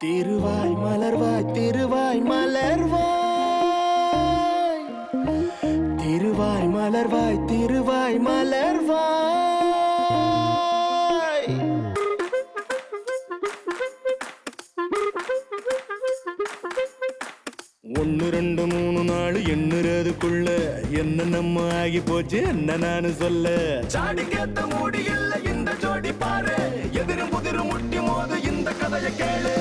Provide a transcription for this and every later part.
திருவாய் மலர்வாய் திருவாய் மலர்வாய் திருவாய் மலர்வாய் திருவாய் மலர்வாய். ஒன்னு ரெண்டு மூணு நாலு எண்ணுறதுக்குள்ள என்ன நம்ம ஆகி போச்சு என்ன நானு சொல்ல. சாடி கேத்த மூடி இல்ல இந்த ஜோடி பாரு, எதிரும் புதிரும் முட்டி மோது இந்த கதையை கேளு.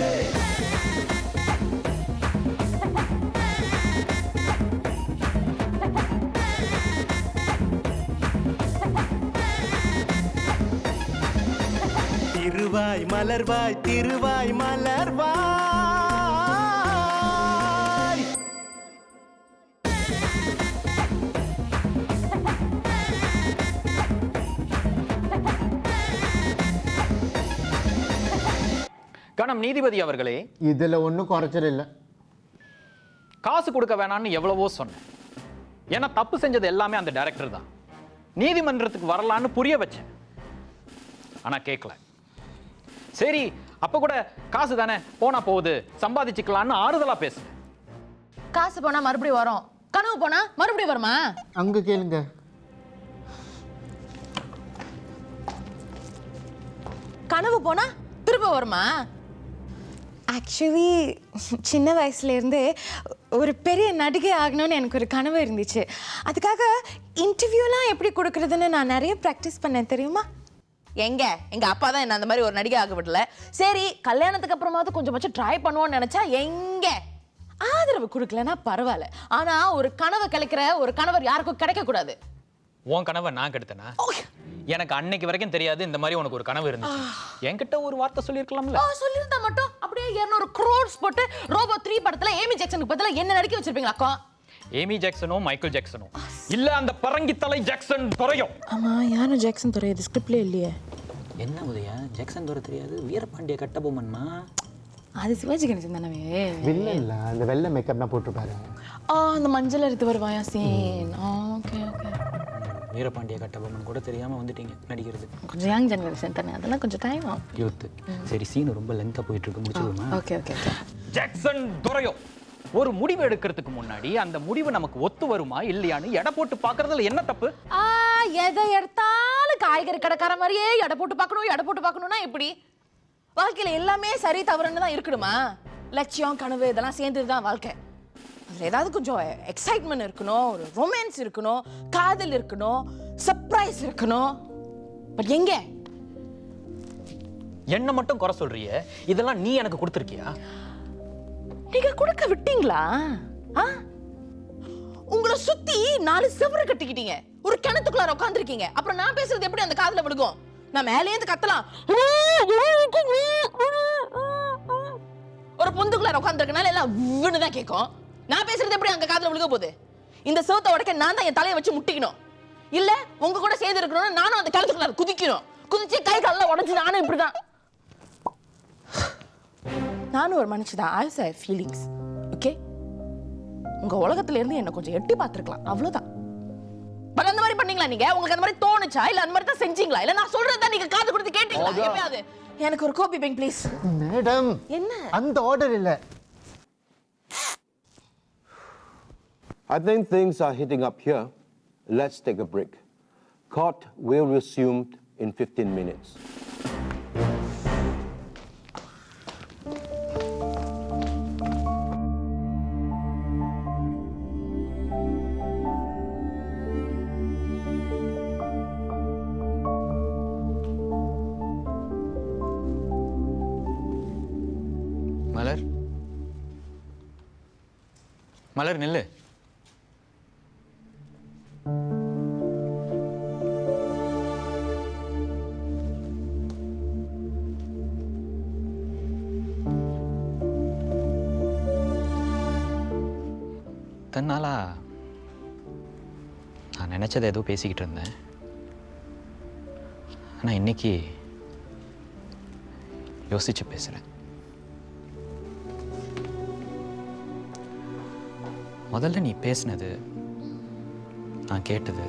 திருவாய் மலர்வாய் திருவாய் மலர்வாய். கணம் நீதிபதி அவர்களே, இதுல ஒன்றும் குறைச்சல் இல்லை. காசு கொடுக்க வேணாம்னு எவ்வளவோ சொன்னேன். ஏன்னா தப்பு செஞ்சது எல்லாமே அந்த டைரக்டர் தான். நீதிமன்றத்துக்கு வரலான்னு புரிய வச்சேன், ஆனா கேட்கல. சரி, அப்ப கூட காசு தானே போனா போகுது சம்பாதிச்சுக்கலான்னு ஆறுதலா பேசுறேன். காசு போனா மறுபடியும் வரும், கனவு போனா மறுபடியும் வருமா? அங்க கேளுங்க. கனவு போனா திரும்ப வருமா? ஆக்சுவலி சின்ன வயசுலேருந்து ஒரு பெரிய நடிகை ஆகணும்னு எனக்கு ஒரு கனவு இருந்துச்சு. அதுக்காக இன்டர்வியூலாம் எப்படி கொடுக்குறதுன்னு நான் நிறைய ப்ராக்டிஸ் பண்ணேன் தெரியுமா? எங்க அப்பா தான் என்ன அந்த மாதிரி ஒரு நடிகை ஆக விடல. சரி, கல்யாணத்துக்கு அப்புறமாவது கொஞ்சம் ட்ரை பண்ணுவோன்னு நினைச்சா எங்க ஆதரவு கொடுக்கலன்னா பரவாயில்ல, ஆனா ஒரு கனவை கிடைக்கிற ஒரு கணவர் யாருக்கும் கிடைக்க கூடாது. உன் கனவை நான் கெடுத்தனா? எனக்கு அன்னைக்கு வரைக்கும் தெரியாது இந்த மாதிரி உனக்கு ஒரு கனவு இருந்துச்சு. என்கிட்ட ஒரு வார்த்தை சொல்லியிருக்கலாம்ல. சொல்லியிருந்தா மட்டும் அப்படியே 200 crores போட்டு ரோபோ 3 படத்துல ஏமி ஜாக்சனுக்கு பதிலா என்ன நடிக்க வச்சிருப்பீங்களா? ஏமி ஜாக்சனோ மைக்கேல் ஜாக்சனோ இல்ல அந்த பரங்கி தலை ஜாக்சன் துறையும். ஆமா, யாரும் ஜாக்சன் துறை ஸ்கிரிப்ட்ல இல்லையே. என்ன உதயா, ஜாக்சன் துறை தெரியாது? வீரபாண்டிய கட்டபொம்மன்மா. அது சிவாஜி கணேசன் தானே? வில்ல இல்ல, அந்த வெள்ளை மேக்கப்னா போட்டுருப்பாரு. அந்த மஞ்சள் எடுத்து வருவாயா scene? Okay okay. Veerapandiya Kattabomman கூட தெரியாம வந்துட்டீங்க நடிக்கிறது. கொஞ்சம் யங் ஜெனரேஷன் தானே, அதெல்லாம் கொஞ்சம் டைம் ஆகும். யூத். சரி, சீன் ரொம்ப லென்த்தா போயிட்டு இருக்கு, முடிச்சிடுமா? Okay okay okay. ஜாக்சன் துறையும் ஒரு முடிவு எடுக்கிறதுக்கு முன்னாடி அந்த முடிவு நமக்கு ஒத்து வருமா இல்லையான்னு எடை போட்டு பாக்குறதுல என்ன தப்பு? எதை எடுத்தாலும் காய்கறி கடைக்கார மாதிரியே எடை போட்டு பார்க்கணும்னா எப்படி? வாழ்க்கையில எல்லாமே சரி தவறுன்னு தான் இருக்கணுமா? லட்சியம் கனவு இதெல்லாம் சேர்ந்ததுதான் வாழ்க்கை. அதுல ஏதாவது கொஞ்சம் எக்ஸைட்மெண்ட் இருக்கணும், ஒரு ரொமான்ஸ் இருக்கணும், காதல் இருக்கணும், சர்ப்ரைஸ் இருக்கணும். பட் எங்க? என்ன மட்டும் குறை சொல்றிய? இதெல்லாம் நீ எனக்கு கொடுத்திருக்கியா? நீங்க கொடுக்க விட்டீங்களா? உங்களை சுத்தி 4 செவரு கட்டிக்கிட்டீங்க, ஒரு கிணத்துக்குள்ளார உட்காந்துருக்கீங்க. அப்புறம் நான் பேசுறது எப்படி அந்த காதுல விழுகும்? நான் மேலேந்து கத்தலாம், ஒரு பொந்துக்குள்ளார உட்காந்துருக்கனால எல்லாம் தான் கேட்கும். நான் பேசுறது எப்படி அங்க காதுல விழுக போகுது? இந்த செவத்தை உடைக்க நான் தான் என் தலையை வச்சு முட்டிக்கணும், இல்ல உங்க கூட சேர்ந்து இருக்கணும்னு நானும் அந்த கிணத்துக்குள்ளார குதிக்கணும். குதிச்சு கை காலெல்லாம் உடஞ்சு நானும் இப்படிதான். நானும் ஒரு மனுஷன், ஐ ஹேவ் ஃபீலிங்ஸ். ஓகே, உங்க உலகத்துல இருந்து என்ன கொஞ்சம் எட்டி பார்த்திருக்கலாம், அவ்வளவுதான். பட் அந்த மாதிரி பண்ணீங்களா நீங்க? உங்களுக்கு அந்த மாதிரி தோணுச்சா இல்ல அந்த மாதிரி தான் செஞ்சீங்களா? இல்ல நான் சொல்றதா நீங்க காது கொடுத்து கேட்டீங்களா எப்பயாவது? எனக்கு ஒரு கோபி பேங்க் ப்ளீஸ். மேடம், என்ன அந்த ஆர்டர் இல்ல. I think things are heating up here. Let's take a break. Court will resume in 15 minutes. மலர், மலர் நில்லு. தன்னாலா நான் நினைச்சதை ஏதோ பேசிக்கிட்டு இருந்தேன். ஆனால் இன்னைக்கு யோசிச்சு பேசுகிறேன். முதல்ல நீ பேசினது, நான் கேட்டது,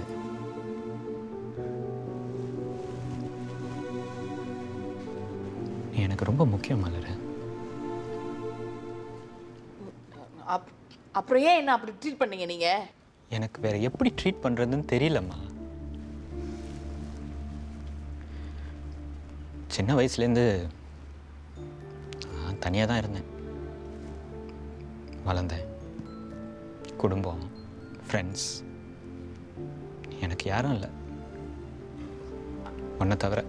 நீ எனக்கு ரொம்ப முக்கியம் மலர். அப்புறம் ஏன் என்ன அப்படி ட்ரீட் பண்ணீங்க நீங்க? எனக்கு வேற எப்படி ட்ரீட் பண்ணுறதுன்னு தெரியலம்மா. சின்ன வயசுலேருந்து நான் தனியாக தான் இருந்தேன். வளர்ந்தேன். குடும்பம், ஃப்ரெண்ட்ஸ், எனக்கு யாரும் இல்லை ஒன்றை தவிர.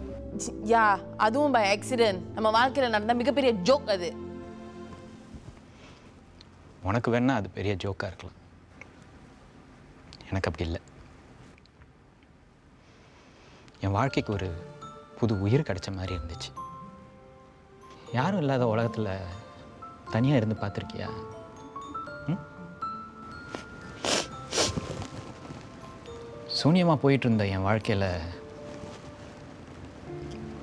யா, அதுவும் பை ஆக்சிடென்ட். நம்ம வாழ்க்கையில் நடந்த மிகப்பெரிய ஜோக் அது. உனக்கு வேணா அது பெரிய ஜோக்காக இருக்கலாம், எனக்கு அப்படி இல்லை. என் வாழ்க்கைக்கு ஒரு புது உயிர் கிடைச்ச மாதிரி இருந்துச்சு. யாரும் இல்லாத உலகத்தில் தனியாக இருந்து பார்த்துருக்கியா? சூன்யமாக போயிட்டு இருந்த என் வாழ்க்கையில்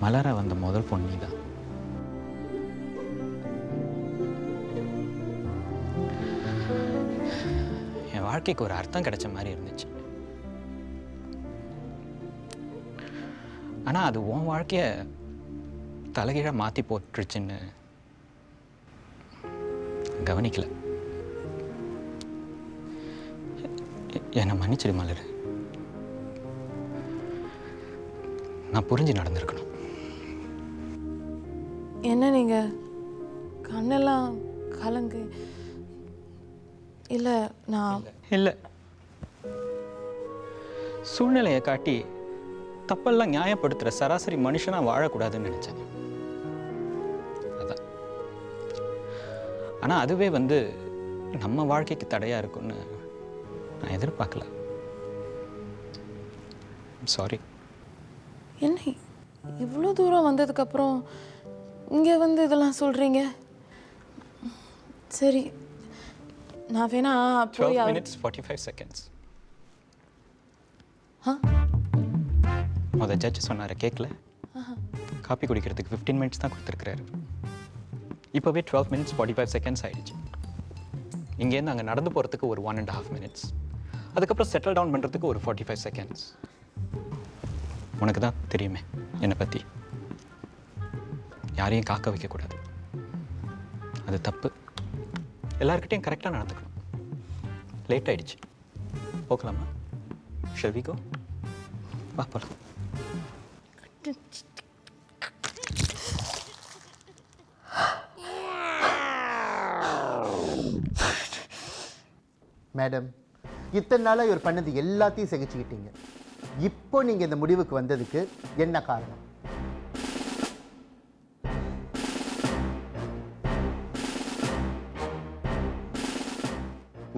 மலர வந்த முதல் பொண்ணு தான். என் வாழ்க்கைக்கு ஒரு அர்த்தம் கிடைச்ச மாதிரி இருந்துச்சு. ஆனால் அது உன் வாழ்க்கையை தலைகீழாக மாற்றி போட்டுருச்சுன்னு கவனிக்கல. என்னை மன்னிச்சிடு மலர். நான் புரிஞ்சு நடந்திருக்கணும். என்ன நீங்க கண்ணெல்லாம் கலங்கு? இல்லை நான் இல்லை, சூழ்நிலையை காட்டி தப்பெல்லாம் நியாயப்படுத்துகிற சராசரி மனுஷனாக வாழக்கூடாதுன்னு நினச்சேன். அதான். ஆனால் அதுவே நம்ம வாழ்க்கைக்கு தடையாக இருக்குன்னு நான் எதிர்பார்க்கல. சாரி. என்ன இவ்வளோ தூரம் வந்ததுக்கப்புறம் இங்கே இதெல்லாம் சொல்கிறீங்க? சரி, நான் வேணா போய் 12 minutes 45 seconds. முத ஜட்ஜ் சொன்னார் கேட்கல. காப்பி குடிக்கிறதுக்கு 15 minutes தான் கொடுத்துருக்குறாரு. இப்போவே 12 minutes 45 seconds ஆயிடுச்சு. இங்கேருந்து அங்கே நடந்து போகிறதுக்கு ஒரு 1.5 minutes, அதுக்கப்புறம் செட்டில் டவுன் பண்ணுறதுக்கு ஒரு 45 seconds. உனக்கு தான் தெரியுமே என்னை பற்றி. யாரையும் காக்க வைக்கக்கூடாது, அது தப்பு. எல்லாருக்கிட்டையும் கரெக்டாக நடந்துக்கணும். லேட் ஆயிடுச்சு, போகலாமா? Shall we go? வா போகலாம். மேடம், இத்தனை நாளாக இவர் பண்ணது எல்லாத்தையும் சகிச்சுக்கிட்டீங்க. இப்போ நீங்கள் இந்த முடிவுக்கு வந்ததுக்கு என்ன காரணம்?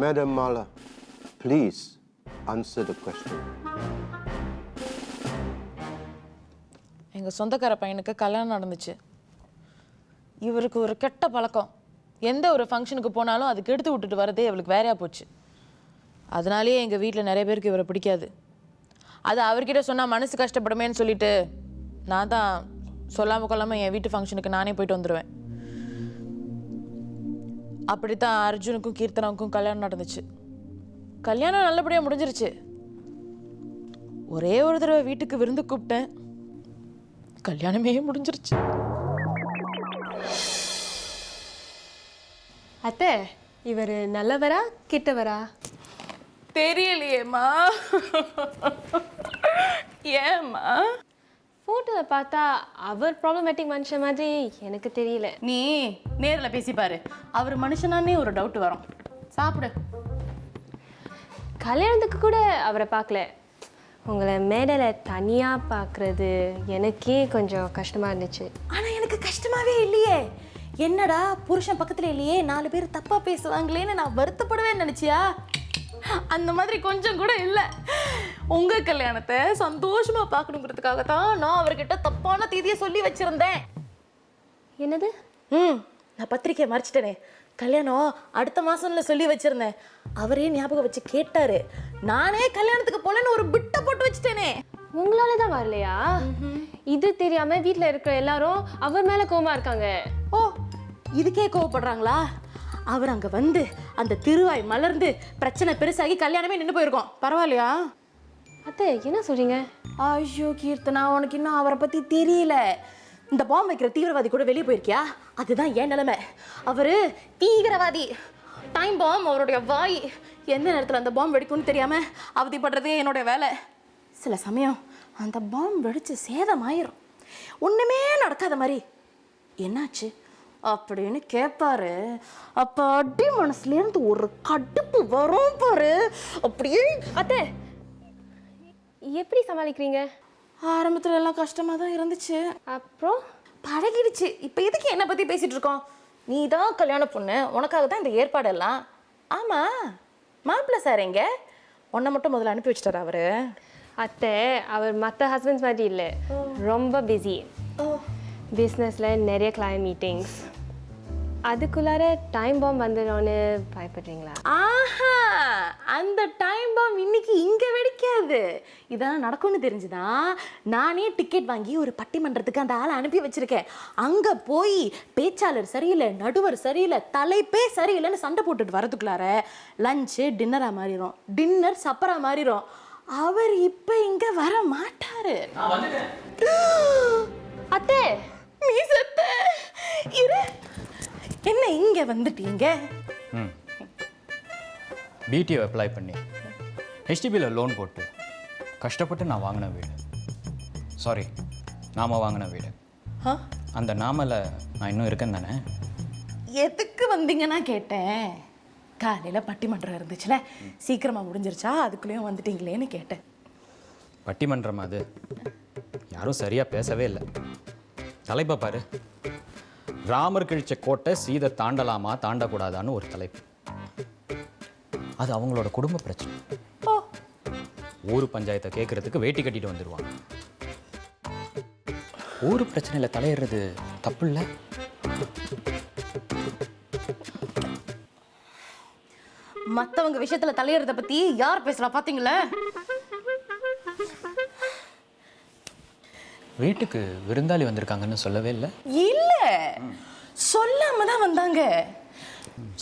Madam Mala, please answer the question. எங்கள் சொந்தக்கார பையனுக்கு கல்யாணம் நடந்துச்சு. இவருக்கு ஒரு கெட்ட பழக்கம். எந்த ஒரு ஃபங்க்ஷனுக்கு போனாலும் அதுக்கு எடுத்து விட்டுட்டு வரதே இவளுக்கு வேறையாக போச்சு. அதனாலேயே எங்கள் வீட்டில் நிறைய பேருக்கு இவரை பிடிக்காது. அது அவர்கிட்ட சொன்னால் மனசு கஷ்டப்படுமேன்னு சொல்லிட்டு நான் தான் சொல்லாமல் கொள்ளாமல் என் வீட்டு ஃபங்க்ஷனுக்கு நானே போயிட்டு வந்துடுவேன். அப்படித்தான் அர்ஜுனுக்கும் கீர்த்தனாவுக்கும் கல்யாணம் நடந்துச்சு. கல்யாணம் நல்லபடியாக முடிஞ்சிருச்சு. ஒரே ஒரு தடவை வீட்டுக்கு விருந்து கூப்பிட்டேன், கல்யாணமே முடிஞ்சிருச்சு. அத்தை, இவர் நல்லவரா கெட்டவரா? தெரியலையேம்மா. ஏம்மா? ஃபோட்டோவில் பார்த்தா அவர் ப்ராப்ளமேட்டிக் மனுஷன் மாதிரி எனக்கு தெரியல. நீ நேரில் பேசி பாரு, அவர் மனுஷனானே ஒரு டவுட் வரும். சாப்பிடு. கல்யாணத்துக்கு கூட அவரை பார்க்கல. உங்களை மேடையில் தனியாக பார்க்குறது எனக்கே கொஞ்சம் கஷ்டமாக இருந்துச்சு. ஆனால் எனக்கு கஷ்டமாவே இல்லையே. என்னடா புருஷன் பக்கத்தில் இல்லையே, 4 பேர் தப்பாக பேசுவாங்களேன்னு நான் வருத்தப்படுவேன்னு நினச்சியா? அந்த மாதிரி கொஞ்சம் கூட இல்லை. உங்கள் கல்யாணத்தை சந்தோஷமாக பார்க்கணுங்கிறதுக்காக தான் நான் அவர்கிட்ட தப்பான தேதியை சொல்லி வச்சுருந்தேன். என்னது? நான் பத்திரிக்கையை மறைச்சிட்டேனே. கல்யாணம் அடுத்த மாதம்ல சொல்லி வச்சுருந்தேன். அவரே ஞாபகம் வச்சு கேட்டார். நானே கல்யாணத்துக்கு போலன்னு ஒரு பிட்டை போட்டு வச்சுட்டேனே. உங்களால தான் வரலையா? இது தெரியாமல் வீட்டில் இருக்கிற எல்லாரும் அவர் மேலே கோவமாக இருக்காங்க. ஓ, இதுக்கே கோவப்படுறாங்களா? அவர் அங்கே வந்து அந்த திருவாய் மலர்ந்து பிரச்சனை பெருசாகி கல்யாணமே நின்று போயிருக்கோம். பரவாயில்லையா? அத்தை, என்ன சொல்கிறீங்க? ஐயோ கீர்த்தனா, உனக்கு இன்னும் அவரை பற்றி தெரியல. இந்த பாம்பு வைக்கிற தீவிரவாதி கூட வெளியே போயிருக்கியா? அதுதான் என் நிலைமை. அவர் தீவிரவாதி. டைம் பாம் அவருடைய வாய் எந்த நேரத்தில் அந்த பாம் வெடிக்கும்னு தெரியாம அவதிப்படுறதே என்னுடைய வேலை. சில சமயம் அந்த பாம் வெடிச்சு சேதமாயிரும், ஒண்ணுமே நடக்காத மாதிரி. என்னாச்சு அப்படின்னு கேட்பாரு. அப்ப அடி மனசுலேருந்து ஒரு கடுப்பு வரும் பாரு. அப்படியே அத்தை எப்படி சமாளிக்கிறீங்க? ஆரம்பத்துல எல்லாம் கஷ்டமா தான் இருந்துச்சு, அப்புறம் பழகிடுச்சு. இப்போ எதுக்கு என்னை பற்றி பேசிகிட்டு இருக்கோம்? நீ தான் கல்யாண பொண்ணு, உனக்காக தான் இந்த ஏற்பாடெல்லாம். ஆமாம், மாப்பிள்ளை சார் எங்க? உன்னை மட்டும் முதல்ல அனுப்பி வச்சிட்டார் அவரு. அத்தை அவர் மற்ற ஹஸ்பண்ட்ஸ் மாதிரி இல்லை, ரொம்ப பிஸி. பிஸ்னஸில் நிறைய கிளைண்ட் மீட்டிங்ஸ், அதுக்குள்ளார டைம் பாம் வந்துடும்னு பயப்படுறீங்களா? ஆஹா, அந்த டைம் பாம் இன்னைக்கு இங்கே வெடிக்காது. இதெல்லாம் நடக்கும்னு தெரிஞ்சுதான் நானே டிக்கெட் வாங்கி ஒரு பட்டிமன்றத்துக்கு அந்த ஆளை அனுப்பி வச்சிருக்கேன். அங்கே போய் பேச்சாளர் சரியில்லை, நடுவர் சரியில்லை, தலைப்பே சரியில்லைன்னு சண்டை போட்டுட்டு வரதுக்குள்ளார லஞ்சு டின்னராக மாறிடும், டின்னர் சப்பராக மாறிடும். அவர் இப்போ இங்கே வர மாட்டாரு. அத்தை நீ செத்த இரு. என்ன இங்கே வந்துட்டீங்க? பிடிஓ அப்ளை பண்ணி ஹெச்டிபியில் லோன் போட்டு கஷ்டப்பட்டு நான் வாங்கின வீடு, சாரி நாம வாங்கின வீடு. அந்த நாமல நான் இன்னும் இருக்கேன் தானே? எதுக்கு வந்தீங்கன்னா கேட்டேன். காலையில் பட்டிமன்றம் இருந்துச்சுல, சீக்கிரமாக முடிஞ்சிருச்சா, அதுக்குள்ளேயும் வந்துட்டீங்களேன்னு கேட்டேன். பட்டிமன்றம் அது யாரும் சரியாக பேசவே இல்லை. தலைப்பை பாரு, ராமர் கிழிச்ச கோட்டை சீதை தாண்டலாமா தாண்டக்கூடாதான்னு ஒரு தலைப்பு. அது அவங்களோட குடும்ப பிரச்சனை. ஊர் பஞ்சாயத்தை கேட்கறதுக்கு வேட்டி கட்டிட்டு வந்துடுவாங்க. ஊர் பிரச்சனையில் தலையிடுறது தப்பு இல்லை. மற்றவங்க விஷயத்தில் தலையிறத பற்றி யார் பேசுகிறா பார்த்தீங்களா? வீட்டுக்கு விருந்தாளி வந்திருக்காங்கன்னு சொல்லவே இல்லை. இல்லை, சொல்லாம தான் வந்தாங்க.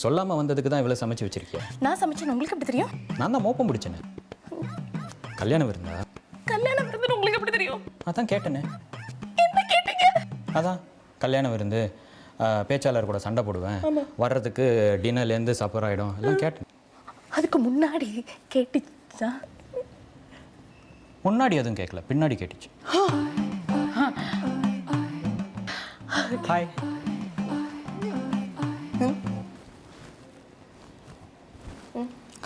சொல்லாமல் வந்ததுக்கு தான் இவ்வளோ சமைச்சு வச்சிருக்கியா? நான் சமைச்சேன்னு உங்களுக்கு எப்படி தெரியும்? நான் தான் மோப்பம் பிடிச்சேனே. கல்யாணம் விருந்தா? கல்யாணம் விருந்து உங்களுக்கு எப்படி தெரியும்? அதான் கேட்டேனே. என்ன கேட்டீங்க? அதான் கல்யாணம் விருந்து, பேச்சாளர் கூட சண்டை போடுவேன், வர்றதுக்கு டின்னர்லேருந்து சப்பர் ஆகிடும் எல்லாம் கேட்டேன். அதுக்கு முன்னாடி கேட்டுச்சா? முன்னாடி எதுவும் கேட்கல, பின்னாடி கேட்டுச்சு. ஹாய்.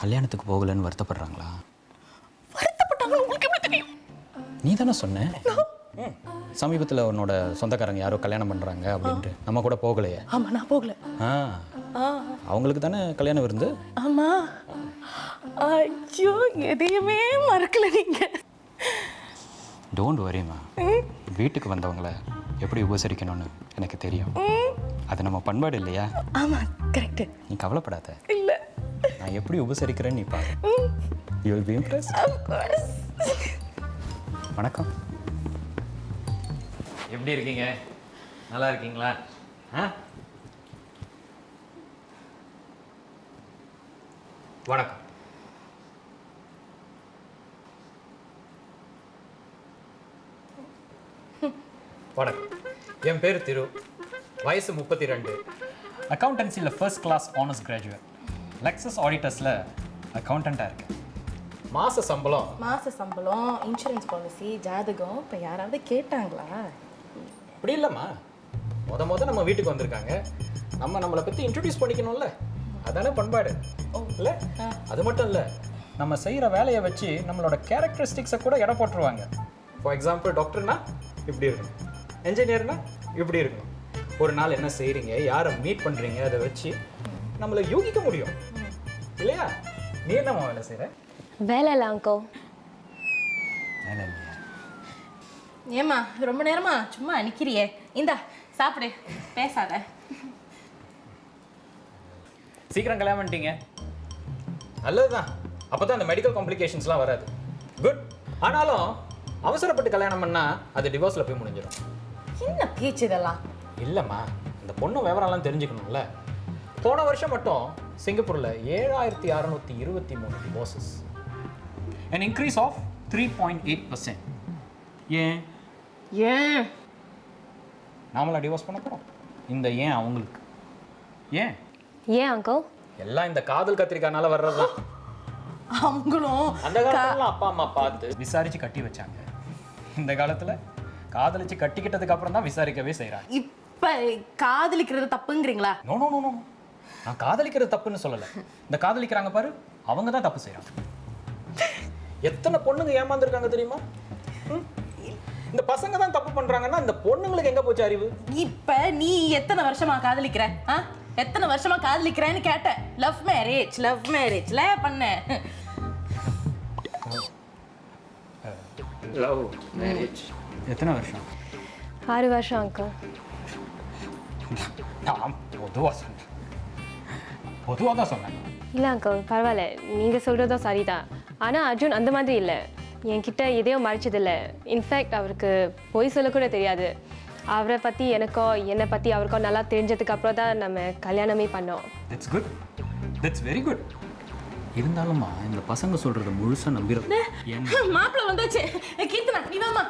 கல்யாணத்துக்கு போகலன்னு வருத்தப்படுறாங்களா? வருத்தப்பட்டாங்க உங்களுக்கு எப்படி தெரியும்? நீ தானே சொன்ன சமீபத்தில் உன்னோட சொந்தக்காரங்க யாரோ கல்யாணம் பண்ணுறாங்க அப்படின்ட்டு. நம்ம கூட போகலையே. ஆமாம், நான் போகல. அவங்களுக்கு தானே கல்யாணம் விருந்து. ஆமாம். ஐயோ, எதையுமே மறக்கல நீங்க. டோன்ட் வரிமா, வீட்டுக்கு வந்தவங்கள எப்படி உபசரிக்கணும்னு எனக்கு தெரியும். அது நம்ம பண்பாடு இல்லையா? ஆமாம், கரெக்டு. நீ கவலைப்படாத, இல்லை நான் எப்படி உபசரிக்கிறேன்னு நீ பாரு. You will be impressed. வணக்கம். எப்படி இருக்கீங்க? நல்லா இருக்கீங்களா? வணக்கம். வணக்கம். என் பேர் திரு, வயசு 32, அக்கௌண்டன்சியில் first class honours graduate, Lexus ஆடிட்டர்ஸில் அக்கௌண்டண்ட்டாக இருக்கேன். மாத சம்பளம் இன்சூரன்ஸ் பாலிசி, ஜாதகம் இப்போ யாராவது கேட்டாங்களா? அப்படி இல்லைம்மா, முத நம்ம வீட்டுக்கு வந்திருக்காங்க, நம்மளை பற்றி இன்ட்ரடியூஸ் பண்ணிக்கணும்ல, அதானே பண்பாடு இல்லை? அது மட்டும் இல்லை, நம்ம செய்கிற வேலையை வச்சு நம்மளோட கேரக்டரிஸ்டிக்ஸை கூட எடை போட்டுருவாங்க. ஃபார் எக்ஸாம்பிள், டாக்டர்னா இப்படி இருக்கணும், என்ஜினியர்னா இப்படி இருக்கணும். ஒரு நாள் என்ன செய்கிறீங்க, யாரை மீட் பண்ணுறீங்க, அதை வச்சு நம்மளை யூகிக்க முடியும் இல்லையா? நீ என்னம்மா வேலை செய்கிற? வேலை இல்லை அங்கிள். வேலை இல்லையா? ஏம்மா ரொம்ப நேரமா சும்மா நிற்கிறியே, இந்தா சாப்பிடு, பேசாத. சீக்கிரம் கல்யாணம் பண்ணிட்டீங்க, நல்லது தான். அப்போ தான் அந்த மெடிக்கல் காம்ப்ளிகேஷன்ஸ்லாம் வராது. குட். ஆனாலும் அவசரப்பட்டு கல்யாணம் பண்ணால் அது டிவோர்ஸில் போய் முடிஞ்சிடும். என்ன பேச்சு இதெல்லாம்? இல்லைம்மா, இந்த பொண்ணு விவரம்லாம் தெரிஞ்சுக்கணும்ல. போன வருஷம் மட்டும் சிங்கப்பூரில் 7623 டிவோர்ஸஸ், an increase of 3.8%. ஏன் நாமளா டிவோர்ஸ் பண்ண போகிறோம்? இந்த ஏன் அவங்களுக்கு ஏன் ஏன் அங்கிள்? எல்லாம் இந்த காதல் கத்திரிக்கானால வர்றதுதான். அவங்களும் அந்த காலத்துல அப்பா அம்மா பார்த்து விசாரிச்சு கட்டி வச்சாங்க. இந்த காலத்துல காதலிச்சு கட்டிக்கிட்டதுக்கு அப்புறம் தான் விசாரிக்கவே செய்றாங்க. இப்ப காதலிக்கிறது தப்புங்கிறீங்களா? நோ நோ நோ நோ, நான் காதலிக்கிறது தப்புன்னு சொல்லல. இந்த காதலிக்கிறாங்க பாரு, அவங்க தான் தப்பு செய்றாங்க. எத்தனை பொண்ணுங்க ஏமாந்துருக்காங்க தெரியுமா? இந்த பசங்க தான் தப்பு பண்றாங்கன்னா இந்த பொண்ணுங்களுக்கு எங்க போச்சு அறிவு? இப்ப நீ எத்தனை வருஷமா காதலிக்கிற? எத்தனை வருஷமா காதலிக்கிறேன்னு கேட்டேன். லவ் மேரேஜ்ல பண்ண. லவ் மேரேஜ் எத்தனை வருஷம்? 6 வருஷம் அங்கிள். நான் பொதுவாக தான் சொன்னேன். இல்லை அங்கிள், பரவாயில்ல, நீங்கள் சொல்கிறதும் சரிதான். ஆனால் அர்ஜுன் அந்த மாதிரி இல்லை. என்கிட்ட எதையும் மறைச்சதில்லை. இன்ஃபேக்ட் அவருக்கு பொய் சொல்லக்கூட தெரியாது. அவரை பற்றி எனக்கோ என்னை பற்றி அவருக்கோ நல்லா தெரிஞ்சதுக்கு அப்புறம் தான் நம்ம கல்யாணமே பண்ணோம். That's good, that's very good. இருந்தாலும்மா இந்த பசங்க சொல்கிறத முழுசாக நம்பிடுறது. மாப்பிள்ள வந்தாச்சு. கீர்த்தனா நீ வாமா.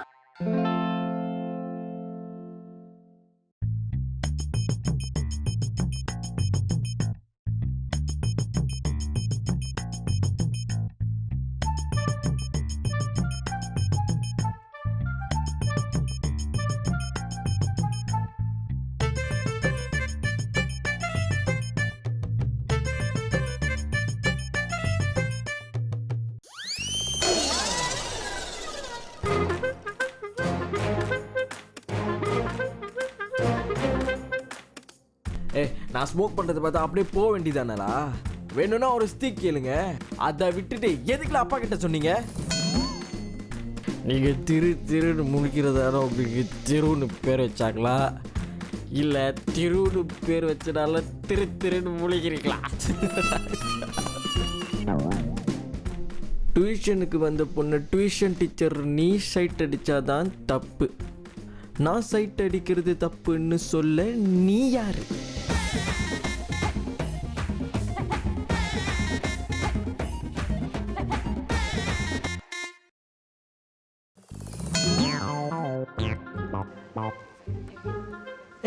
நான் ஸ்மோக் பண்ணுறதை பார்த்தா அப்படியே போக வேண்டியதானடா. வேணும்னா ஒரு ஸ்டிக் கேளுங்க. அதை விட்டுட்டு எதுக்குல அப்பா கிட்ட சொன்னீங்க? நீங்கள் திருன்னு முழிக்கிறதால உங்களுக்கு திருன்னு பேர் வச்சாங்களா, இல்லை திருன்னு பேர் வச்சனால திருன்னு முழிக்கிறீங்களா? டியூஷனுக்கு வந்த பொண்ணு டியூஷன் டீச்சர் நீ சைட் அடித்தாதான் தப்பு. நான் சைட் அடிக்கிறது தப்புன்னு சொல்ல நீ யாரு?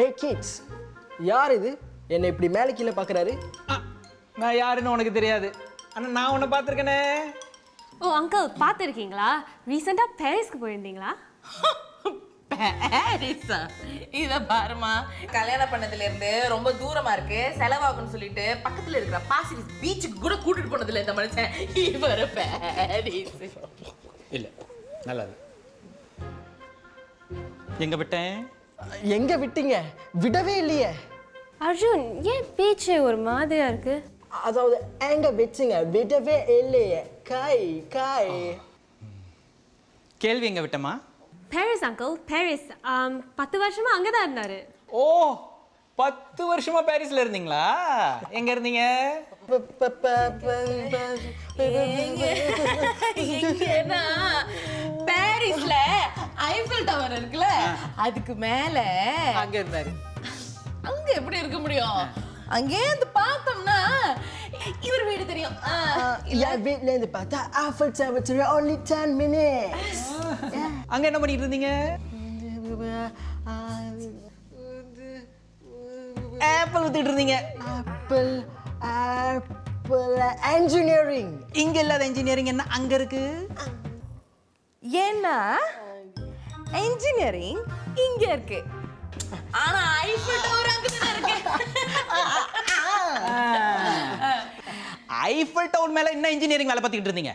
Hey kids, யார் இது என்னை இப்படி மேலே கீழே பார்க்குறாரு? நான் யாருன்னு உனக்கு தெரியாது, ஆனால் நான் உன்னை பார்த்துருக்கேனே. ஓ அங்கிள், பார்த்துருக்கீங்களா? ரீசெண்டாக பாரிஸ்க்கு போயிருந்தீங்களா? பாரிஸா? இத பாருமா, கல்யாணம் பண்ணதுல இருந்து ரொம்ப தூரமா இருக்கு, செலவாகும்னு சொல்லிட்டு பக்கத்துல இருக்கிற பாசிரிஸ் பீச்சுக்கு கூட கூட்டிட்டு போனதுல இந்த மனுஷன் இவரு பாரிஸ். இல்லை, நல்லது. எங்க விட்டேன்? எங்க விட்டீங்க? விடவே இல்லையே. அர்ஜுன், ஏன் பேச்சு ஒரு மாதிரியா இருக்கு? அதாவது எங்க வச்சுங்க, விடவே இல்லையே. காய் கேள்வி எங்க விட்டமா? Paris uncle, Paris. 10 வருஷமா அங்கே தான் இருந்தாரு. ஓ, 10 வருஷமா பாரிஸ்ல இருந்தீங்களா? எங்க இருந்தீங்க? எங்கன்னா பாரிஸ்ல ஐஃபில் டவர் இருக்குல்ல, அதுக்கு மேல அங்க இருந்தாரு. அங்க எப்படி இருக்க முடியும்? அங்கே இருந்து பார்த்தோம்னா இவர் வீடு தெரியும். என் வீட்ல இருந்து பார்த்தா ஐஃபில் டவர் only 10 minutes. அங்க என்ன பண்ணிட்டு இருந்தீங்க? ஆப்பிள் வித்துட்டு இருந்தீங்க. Apple engineering. இங்க இல்லாத இன்ஜினியரிங் என்ன அங்க இருக்கு? ஏன்னா இன்ஜினியரிங் இங்க இருக்கு, ஆனா ஐஃபில் டவர் அங்க தான் இருக்கு. ஐஃபில் டவர் மேல என்ன இன்ஜினியரிங் வேலை பார்த்துக்கிட்டு இருந்தீங்க?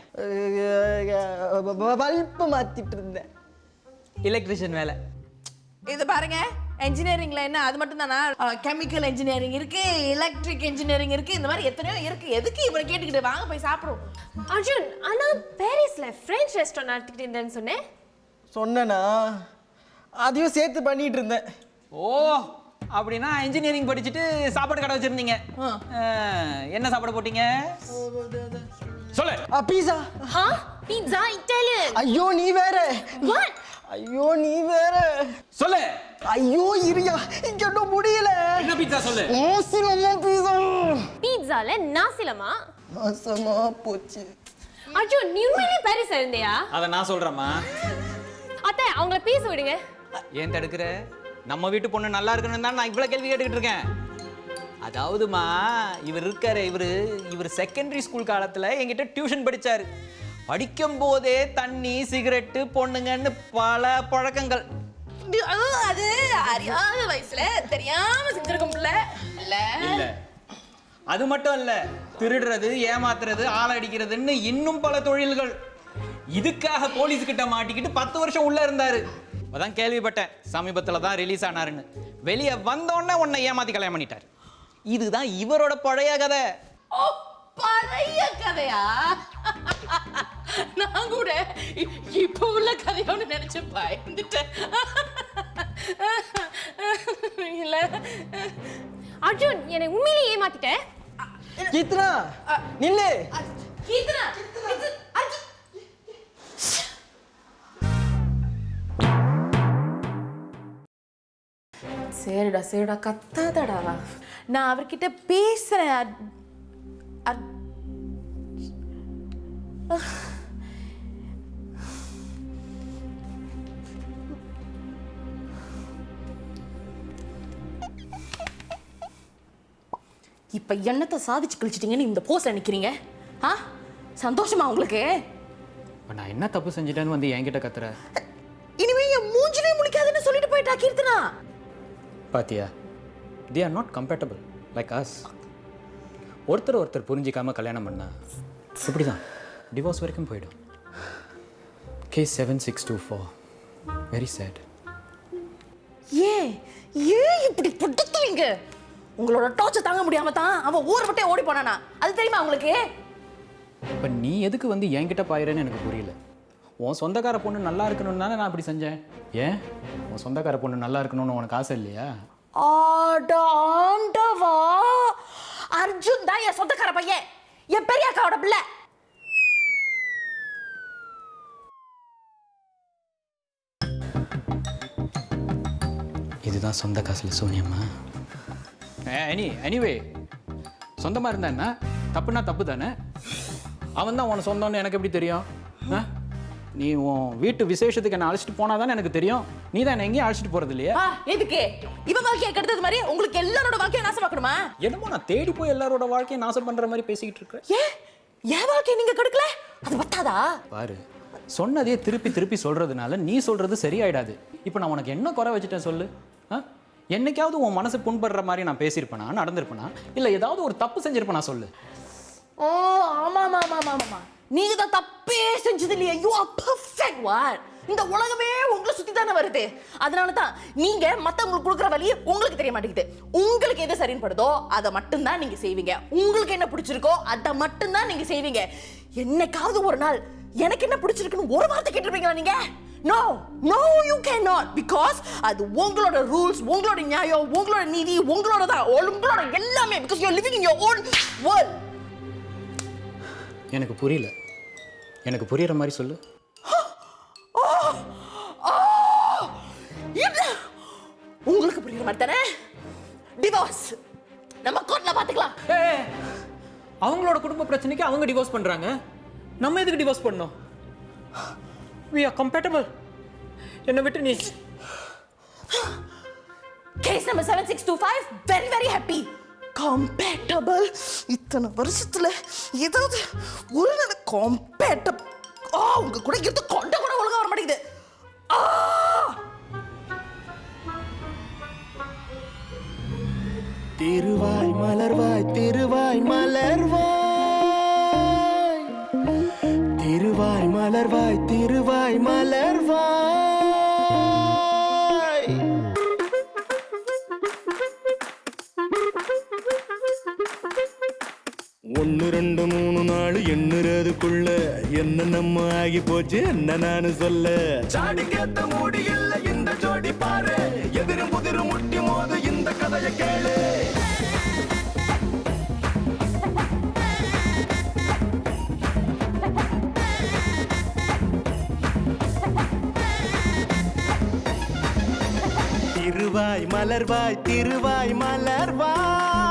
பல்பு மாத்திட்டு இருந்தேன். எலக்ட்ரிஷியன் வேலை. இது பாருங்க, இன்ஜினியரிங்ல என்ன அது மட்டும் தானா? கெமிக்கல் இன்ஜினியரிங் இருக்கு, எலக்ட்ரிக் இன்ஜினியரிங் இருக்கு, இந்த மாதிரி எத்தனையோ இருக்கு. எதுக்கு இவரை கேட்டுக்கிட்டு? வாங்க போய் சாப்பிடுவோம். அர்ஜுன், ஆனா பாரிஸ்ல பிரெஞ்ச் ரெஸ்டாரண்ட் நடத்திக்கிட்டு இருந்தேன்னு சொன்னேன். சொன்னனா அதையும் சேர்த்து பண்ணிட்டு இருந்தேன். ஓ, அப்படின்னா இன்ஜினியரிங் படிச்சுட்டு சாப்பாடு கடை வச்சிருந்தீங்க. என்ன சாப்பாடு போட்டீங்க? சொல்லு. பீஸா. Pizza, Italian. ஐயோ நீ வேற. வாட்? ஐயோ நீ வேற. சொல்லு. ஐயோ இருயா, இங்க முடியல. என்ன பீட்சா சொல்லு. மோசமா பீஸா. பீட்சால நாசிலமா? மோசமா போச்சு. அர்ஜுன், நீ உண்மையிலே பாரிஸ்ல இருந்தியா? அத நான் சொல்றேம்மா. அத்தை, அவங்கள பேச விடுங்க. ஏன் தடுக்கிற? நம்ம வீட்டு பொண்ணு நல்லா இருக்கணும் தான் நான் இவ்வளவு கேள்வி கேட்டுக்கிட்டு இருக்கேன். அதாவதுமா இவர் இருக்காரு இவர் செகண்டரி ஸ்கூல் காலத்துல என்கிட்ட டியூஷன் படிச்சாரு. படிக்கும் போதே தண்ணி சிகரெட்டு பொண்ணுங்கன்னு பல பழக்கங்கள். அது அறியாத வயசுல தெரியாம செஞ்சிருக்கும்ல இல்ல. அது மட்டும் இல்ல, திருடுறது, ஏமாத்துறது, ஆளடிக்கிறதுன்னு இன்னும் பல தொழில்கள். இதுக்காக போலீஸ் கிட்ட மாட்டிக்கிட்டு 10 வருஷம் உள்ள இருந்தாரு. அதான் கேள்விப்பட்டேன் சமீபத்துல தான் ரிலீஸ் ஆனாருன்னு. வெளியே வந்தோடனே உன்னை ஏமாத்தி கல்யாணம் பண்ணிட்டாரு. இதுதான் இவரோட பழைய கதை. ஓ, பழைய கதையா? நான் கூட இப்ப உள்ள கதையோன்னு நினைச்சு பயந்துட்டேன். இல்ல அர்ஜுன், என்னை உண்மையிலேயே ஏமாத்திட்டேன். கீர்த்தனா நில்லு. கீர்த்தனா, சரிடா சரிடா கத்தாதடா. நான் அவர்கிட்ட பேசுறேன். இப்ப என்னத்தை சாதிச்சு கழிச்சிட்டீங்கன்னு இந்த போஸ்ட்ல நிக்கிறீங்க? சந்தோஷமா உங்களுக்கு? நான் என்ன தப்பு செஞ்சிட்டேன்னு வந்து என்கிட்ட கத்துற? இனிமே என் மூஞ்சிலே முழிக்காதுன்னு சொல்லிட்டு போயிட்டா கீர்த்தனா. பாத்தியா, they are not compatible like us. ஒருத்தர் புரிஞ்சிக்காம கல்யாணம் பண்ணா இப்படிதான் டிவோர்ஸ் வரைக்கும் போயிடும். Case 7624, very sad. ஏன் இப்படி புட்டுத்துவீங்க? உங்களோட டார்ச்சர் தாங்க முடியாம தான் அவன் ஊரை விட்டே ஓடி போனானா, அது தெரியுமா உங்களுக்கு? இப்போ நீ எதுக்கு வந்து என்கிட்ட பாயிரன்னு எனக்கு புரியல. உன் சொந்தக்கார பொண்ணு நல்லா இருக்கணும்னு தானே நான் அப்படி செஞ்சேன். ஏன் உன் சொந்தக்கார பொண்ணு நல்லா இருக்கணும்னு உனக்கு ஆசை இல்லையா? ஆண்டவா, அர்ஜுன் தான் என் சொந்தக்கார பையன், என் பெரிய அக்காவோட பிள்ளை. இதுதான் சொந்த காசுல சூன்யம்மா. எனிவே சொந்தமாக இருந்தா என்ன, தப்புனா தப்பு தானே. அவன் தான் உனக்கு சொந்தம்னு எனக்கு எப்படி தெரியும்? நீ உன் வீட்டு விசேஷத்துக்கு என்ன அழைச்சிட்டு போனா தானே எனக்கு தெரியும். நீ தான் என்ன எங்கேயும் அழைச்சிட்டு போறது இல்லையா? எதுக்கு இவன் வாழ்க்கையை கெடுத்தது மாதிரி உங்களுக்கு எல்லாரோட வாழ்க்கையை நாசமாக்கணுமா? என்னமோ நான் தேடி போய் எல்லாரோட வாழ்க்கையை நாசம் பண்ற மாதிரி பேசிக்கிட்டு இருக்கேன். ஏன் வாழ்க்கையை நீங்க கெடுக்கல? அது பத்தாதா? பாரு, சொன்னதே திருப்பி சொல்றதுனால நீ சொல்றது சரியாயிடாது. இப்போ நான் உனக்கு என்ன குறை வச்சுட்டேன் சொல்லு? என்னைக்காவது உன் மனசு புண்படுற மாதிரி நான் பேசியிருப்பேனா, நடந்திருப்பேனா, இல்லை ஏதாவது ஒரு தப்பு செஞ்சிருப்பேனா சொல்லு? ஓ ஆமா ஆமா ஆமா ஆமா, நீங்க தான் தப்பே செஞ்சது இல்லையா? You are perfect. வாட், இந்த உலகமே உங்களை சுத்தி தானே வருது. அதனால தான் நீங்க மத்தவங்களுக்கு கொடுக்குற வழி உங்களுக்கு தெரிய மாட்டேங்குது. உங்களுக்கு எது சரின்னு படுதோ அதை மட்டும் தான் நீங்க செய்வீங்க. உங்களுக்கு என்ன பிடிச்சிருக்கோ அதை மட்டும் தான் நீங்க செய்வீங்க. என்னைக்காவது ஒரு நாள் எனக்கு என்ன பிடிச்சிருக்குன்னு ஒரு வார்த்தை கேட்டிருப்பீங்களா நீங்க? No, no, you cannot, because அது உங்களோட ரூல்ஸ், உங்களோட நியாயம், உங்களோட நீதி, உங்களோட தான், உங்களோட எல்லாமே, because you are living in your own world. எனக்கு புரியல. எனக்கு புரியற மாதிரி சொல்லு. உங்களுக்கு புரியற மாதிரி தானே? டிவோர்ஸ் நம்ம கோர்ட்ல பாத்துக்கலாம். அவங்களோட குடும்ப பிரச்சனைக்கு அவங்க டிவோர்ஸ் பண்றாங்க, நம்ம எதுக்கு டிவோர்ஸ் பண்ணோம்? We are compatible. என்ன விட்டு நீ case number 7625, very very happy. Compatible. இத்தனை வருஷத்துல ஏதாவது ஒரு நாள் compatible உங்க கூட இருந்து கொண்ட கூட ஒழுங்கா வர மாட்டேங்குது. திருவாய் மலர்வாய் திருவாய் மலர்வாய் திருவாய் மலர்வாய் திருவாய் மலர்வாய். 1 2 3 4 எண்ணுறதுக்குள்ள என்ன நம்ம ஆகி போச்சு என்ன நானு சொல்ல. சாடிக்கேத்த மூடி இல்ல இந்த ஜோடி பாரு, எதிரும் புதிரும் முட்டி மோது இந்த கதையை கேளு. திருவாய் மலர்வாய் திருவாய் மலர்வாய்